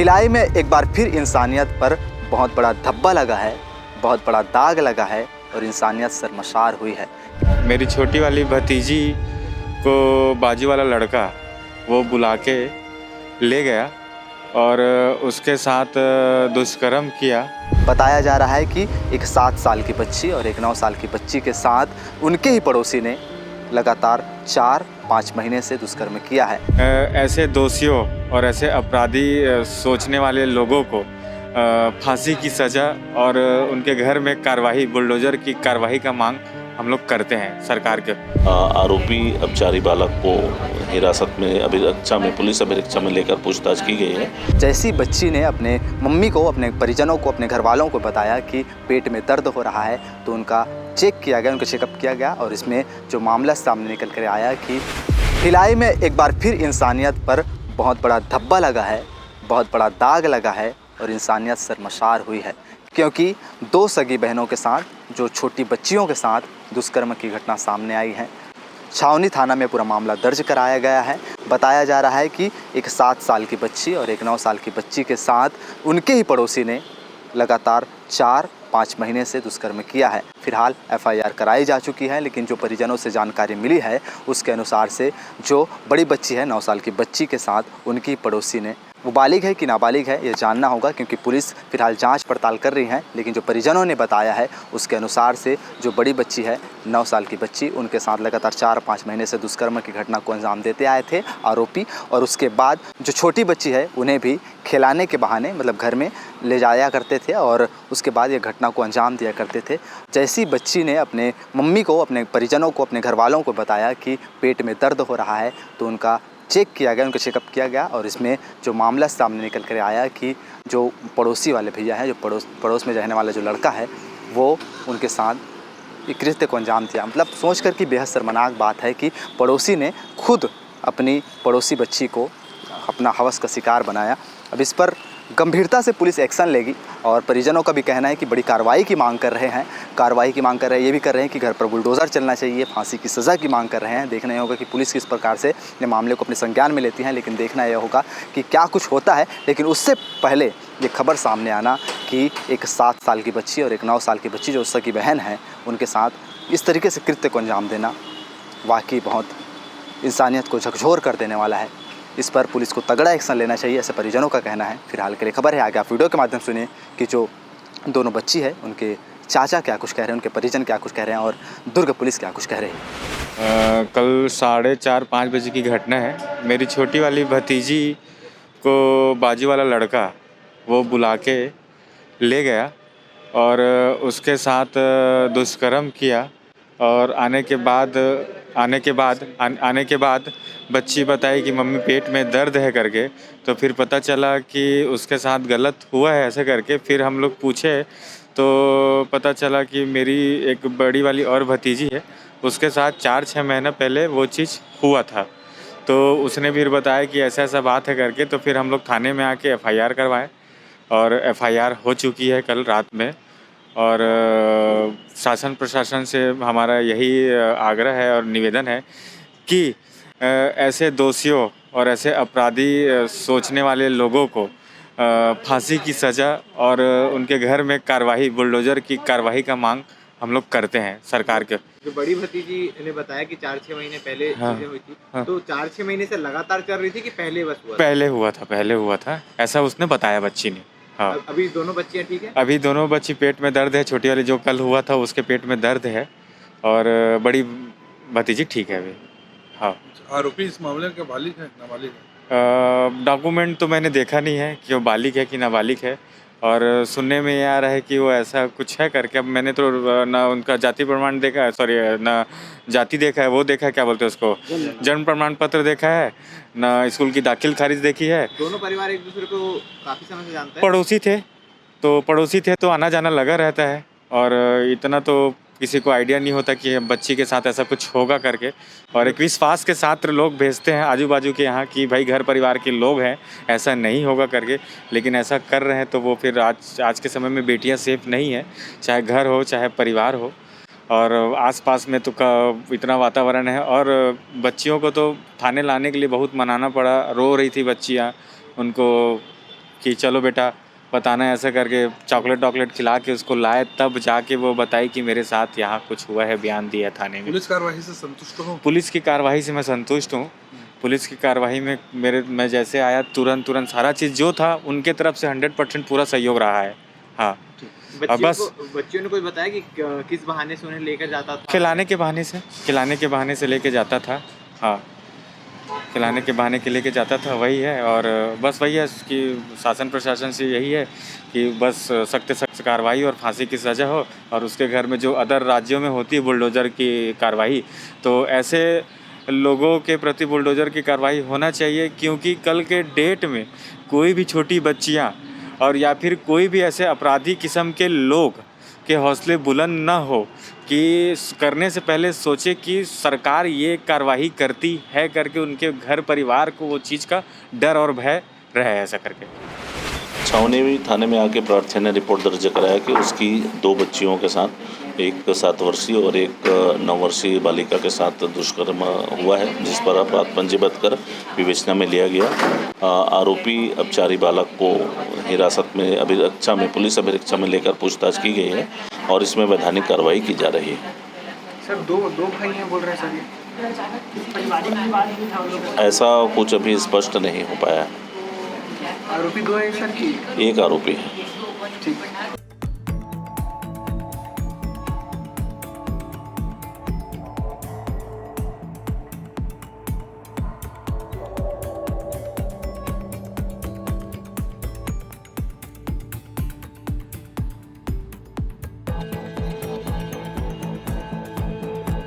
भिलाई में एक बार फिर इंसानियत पर बहुत बड़ा धब्बा लगा है, बहुत बड़ा दाग लगा है और इंसानियत शर्मसार हुई है। मेरी छोटी वाली भतीजी को बाजू वाला लड़का वो बुला के ले गया और उसके साथ दुष्कर्म किया। बताया जा रहा है कि एक 7 साल की बच्ची और एक 9 साल की बच्ची के साथ उनके ही पड़ोसी ने लगातार 4-5 महीने से दुष्कर्म किया है। ऐसे दोषियों और ऐसे अपराधी सोचने वाले लोगों को फांसी की सज़ा और उनके घर में कार्रवाई, बुलडोजर की कार्रवाई का मांग हम लोग करते हैं सरकार के। आरोपी अपचारी बालक को हिरासत में अभिरक्षा में पुलिस अभिरक्षा में लेकर पूछताछ की गई है। जैसी बच्ची ने अपने मम्मी को, अपने परिजनों को, अपने घर वालों को बताया कि पेट में दर्द हो रहा है तो उनका चेक किया गया, उनका चेकअप किया गया और इसमें जो मामला सामने निकल कर आया कि भिलाई में एक बार फिर इंसानियत पर बहुत बड़ा धब्बा लगा है, बहुत बड़ा दाग लगा है और इंसानियत शर्मसार हुई है, क्योंकि 2 सगी बहनों के साथ, जो छोटी बच्चियों के साथ दुष्कर्म की घटना सामने आई है। छावनी थाना में पूरा मामला दर्ज कराया गया है। बताया जा रहा है कि एक 7 साल की बच्ची और एक 9 साल की बच्ची के साथ उनके ही पड़ोसी ने लगातार 4-5 महीने से दुष्कर्म किया है। फिलहाल FIR कराई जा चुकी है, लेकिन जो परिजनों से जानकारी मिली है उसके अनुसार से जो बड़ी बच्ची है, 9 साल की बच्ची के साथ उनकी पड़ोसी ने, वो बालिग है कि नाबालिग है ये जानना होगा, क्योंकि पुलिस फिलहाल जांच पड़ताल कर रही है। लेकिन जो परिजनों ने बताया है उसके अनुसार से जो बड़ी बच्ची है, 9 साल की बच्ची, उनके साथ लगातार 4-5 महीने से दुष्कर्म की घटना को अंजाम देते आए थे आरोपी। और उसके बाद जो छोटी बच्ची है उन्हें भी खिलाने के बहाने, मतलब घर में ले जाया करते थे और उसके बाद ये घटना को अंजाम दिया करते थे। जैसी बच्ची ने अपने मम्मी को, अपने परिजनों को, अपने घर वालों को बताया कि पेट में दर्द हो रहा है तो उनका चेक किया गया, उनका चेकअप किया गया और इसमें जो मामला सामने निकल कर आया कि जो पड़ोसी वाले भैया हैं, जो पड़ोस में रहने वाला जो लड़का है, वो उनके साथ एक कृत्य को अंजाम दिया। मतलब सोच कर कि बेहद शर्मनाक बात है कि पड़ोसी ने खुद अपनी पड़ोसी बच्ची को अपना हवस का शिकार बनाया। अब इस पर गंभीरता से पुलिस एक्शन लेगी और परिजनों का भी कहना है कि बड़ी कार्रवाई की मांग कर रहे हैं, ये भी कर रहे हैं कि घर पर बुलडोज़र चलना चाहिए, फांसी की सज़ा की मांग कर रहे हैं। देखना यह होगा कि पुलिस किस प्रकार से ये मामले को अपने संज्ञान में लेती है, लेकिन देखना यह होगा कि क्या कुछ होता है। लेकिन उससे पहले ये खबर सामने आना कि एक 7 साल की बच्ची और एक 9 साल की बच्ची जो उसकी बहन है, उनके साथ इस तरीके से कृत्य को अंजाम देना वाकई बहुत इंसानियत को झकझोर कर देने वाला है। इस पर पुलिस को तगड़ा एक्शन लेना चाहिए, ऐसे परिजनों का कहना है। फिलहाल के लिए खबर है, आगे आप वीडियो के माध्यम से सुनिए कि जो दोनों बच्ची है उनके चाचा क्या कुछ कह रहे हैं, उनके परिजन क्या कुछ कह रहे हैं और दुर्ग पुलिस क्या कुछ कह रही है। कल 4:30-5 बजे की घटना है। मेरी छोटी वाली भतीजी को बाजू वाला लड़का वो बुला के ले गया और उसके साथ दुष्कर्म किया और आने के बाद बच्ची बताई कि मम्मी पेट में दर्द है करके। तो फिर पता चला कि उसके साथ गलत हुआ है ऐसे करके। फिर हम लोग पूछे तो पता चला कि मेरी एक बड़ी वाली और भतीजी है, उसके साथ 4-6 महीना पहले वो चीज़ हुआ था। तो उसने फिर बताया कि ऐसा ऐसा बात है करके। तो फिर हम लोग थाने में आके FIR करवाए और FIR हो चुकी है कल रात में। और शासन प्रशासन से हमारा यही आग्रह है और निवेदन है कि ऐसे दोषियों और ऐसे अपराधी सोचने वाले लोगों को फांसी की सज़ा और उनके घर में कार्रवाई, बुलडोजर की कार्रवाई का मांग हम लोग करते हैं सरकार के। जो बड़ी भतीजी ने बताया कि 4-6 महीने पहले चीजें हुई थी, तो 4-6 महीने से लगातार चल रही थी कि पहले बस हुआ था? पहले हुआ था ऐसा उसने बताया बच्ची ने। हाँ, अभी दोनों बच्चियां ठीक है? अभी दोनों बच्ची पेट में दर्द है। छोटी वाली जो कल हुआ था उसके पेट में दर्द है और बड़ी भतीजी ठीक है अभी। हाँ। आरोपी इस मामले का बालिग है, नाबालिग है? डॉक्यूमेंट तो मैंने देखा नहीं है कि वो बालिग है कि नाबालिग है, और सुनने में ये आ रहा है कि वो ऐसा कुछ है करके। अब मैंने तो ना उनका जाति प्रमाण देखा है, सॉरी ना जाति देखा है, वो देखा है क्या बोलते हैं उसको, जन्म प्रमाण पत्र देखा है, ना स्कूल की दाखिल खारिज देखी है। दोनों परिवार एक दूसरे को काफी समय से जानते हैं? पड़ोसी थे तो आना जाना लगा रहता है और इतना तो किसी को आइडिया नहीं होता कि बच्ची के साथ ऐसा कुछ होगा करके। और एक विश्वास के साथ लोग भेजते हैं आजू बाजू के यहाँ कि भाई घर परिवार के लोग हैं, ऐसा नहीं होगा करके, लेकिन ऐसा कर रहे हैं। तो वो फिर आज के समय में बेटियाँ सेफ नहीं है, चाहे घर हो चाहे परिवार हो। और आसपास में तो इतना वातावरण है और बच्चियों को तो थाने लाने के लिए बहुत मनाना पड़ा। रो रही थी बच्चियाँ, उनको कि चलो बेटा बताना है, ऐसा करके चॉकलेट वॉकलेट खिला के उसको लाए, तब जाके वो बताई कि मेरे साथ यहाँ कुछ हुआ है, बयान दिया थाने में। पुलिस कार्रवाई से संतुष्ट हो? पुलिस की कार्रवाई से मैं संतुष्ट हूँ। पुलिस की कार्रवाई में मैं जैसे आया तुरंत सारा चीज़ जो था उनके तरफ से 100% पूरा सहयोग रहा है। हाँ, बच्चियों ने कोई बताया कि किस बहाने से उन्हें लेकर जाता था? खिलाने के बहाने से लेके जाता था। हाँ, खिलाने के बहाने के लेके जाता था, वही है। और बस वही है कि शासन प्रशासन से यही है कि बस सख्त से सख्त कार्रवाई और फांसी की सज़ा हो। और उसके घर में जो अदर राज्यों में होती है बुलडोज़र की कार्रवाई, तो ऐसे लोगों के प्रति बुलडोज़र की कार्रवाई होना चाहिए, क्योंकि कल के डेट में कोई भी छोटी बच्चियाँ और या फिर कोई भी ऐसे अपराधी किस्म के लोग के हौसले बुलंद ना हो कि करने से पहले सोचे कि सरकार ये कार्रवाई करती है करके उनके घर परिवार को वो चीज़ का डर और भय रहे, ऐसा करके। छावनी थाने में आके प्रार्थी ने रिपोर्ट दर्ज कराया कि उसकी 2 बच्चियों के साथ, एक 7 वर्षीय और एक 9 वर्षीय बालिका के साथ दुष्कर्म हुआ है, जिस पर अपराध पंजीबद्ध कर विवेचना में लिया गया। आरोपी अपचारी बालक को हिरासत में पुलिस अभिरक्षा में लेकर पूछताछ की गई है और इसमें वैधानिक कार्रवाई की जा रही है। सर दो भाई हैं बोल रहे हैं सर, ऐसा कुछ अभी स्पष्ट नहीं हो पाया। आरोपी 2 हैं सर की? एक आरोपी है। ठीक।